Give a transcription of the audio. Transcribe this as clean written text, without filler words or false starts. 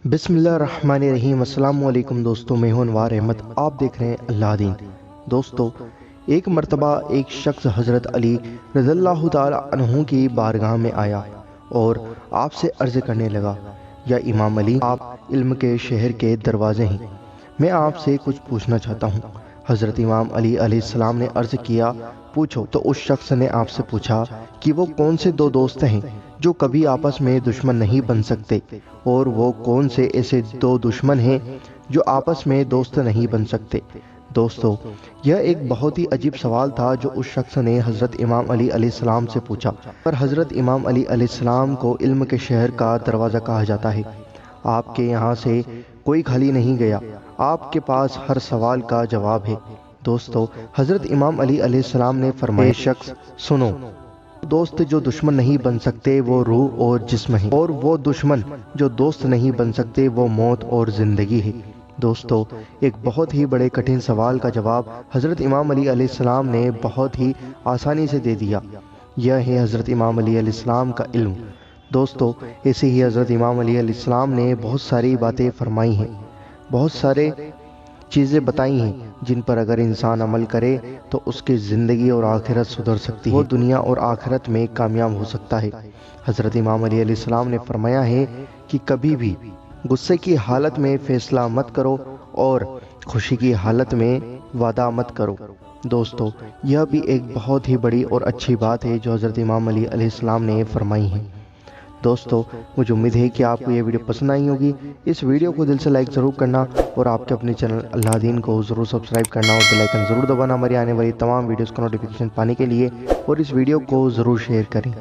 बिस्मिल्लाहिर्रहमानिर्रहीम। अस्सलाम वालेकुम दोस्तों, मैं हूं अनवार अहमद। आप देख रहे हैं अल्लाह दीन। दोस्तों, एक मर्तबा एक शख्स हज़रत अली रज़ियल्लाहु ताला अन्हु की बारगाह में आया और आपसे अर्ज़ करने लगा, या इमाम अली, आप इल्म के शहर के दरवाज़े हैं, मैं आपसे कुछ पूछना चाहता हूँ। हज़रत इमाम अली अलैहिस्सलाम ने अर्ज़ किया, पूछो। तो उस शख्स ने आपसे पूछा कि वो कौन से दो दोस्त हैं जो कभी आपस में दुश्मन नहीं बन सकते, और वो कौन से ऐसे दो दुश्मन हैं जो आपस में दोस्त नहीं बन सकते। दोस्तों, यह एक बहुत ही अजीब सवाल था जो उस शख्स ने हज़रत इमाम अली अलैहिस्सलाम से पूछा। पर हज़रत इमाम अली अलैहिस्सलाम को इल्म के शहर का दरवाज़ा कहा जाता है। आपके यहाँ से कोई खाली नहीं गया, आपके पास हर सवाल का जवाब है। दोस्तों, हज़रत इमाम अली अलैहिस्सलाम ने फरमाया, शख्स सुनो, दोस्त जो दुश्मन नहीं बन सकते वो रूह और जिस्म है, और वो दुश्मन जो दोस्त नहीं बन सकते वो मौत और ज़िंदगी है। दोस्तों, एक बहुत ही बड़े कठिन सवाल का जवाब हज़रत इमाम अली अलैहिस्सलाम ने बहुत ही आसानी से दे दिया। यह है हज़रत इमाम अली अलैहिस्सलाम का इल्म। दोस्तों, ऐसे ही हज़रत इमाम अली अलैहिस्सलाम ने बहुत सारी बातें फरमाई हैं, बहुत सारे चीज़ें बताई हैं जिन पर अगर इंसान अमल करे तो उसकी ज़िंदगी और आखिरत सुधर सकती है, वो दुनिया और आखिरत में कामयाब हो सकता है। हज़रत इमाम अली अलैहिस्सलाम ने फरमाया है कि कभी भी गुस्से की हालत में फ़ैसला मत करो और खुशी की हालत में वादा मत करो। दोस्तों, यह भी एक बहुत ही बड़ी और अच्छी बात है जो हज़रत इमाम अली अलैहिस्सलाम ने फरमाई है। दोस्तों, मुझे उम्मीद है कि आपको ये वीडियो पसंद आई होगी। इस वीडियो को दिल से लाइक ज़रूर करना और आपके अपने चैनल अल्लाह दीन को ज़रूर सब्सक्राइब करना और बेल आइकन ज़रूर दबाना हमारी आने वाली तमाम वीडियोज़ का नोटिफिकेशन पाने के लिए, और इस वीडियो को ज़रूर शेयर करें।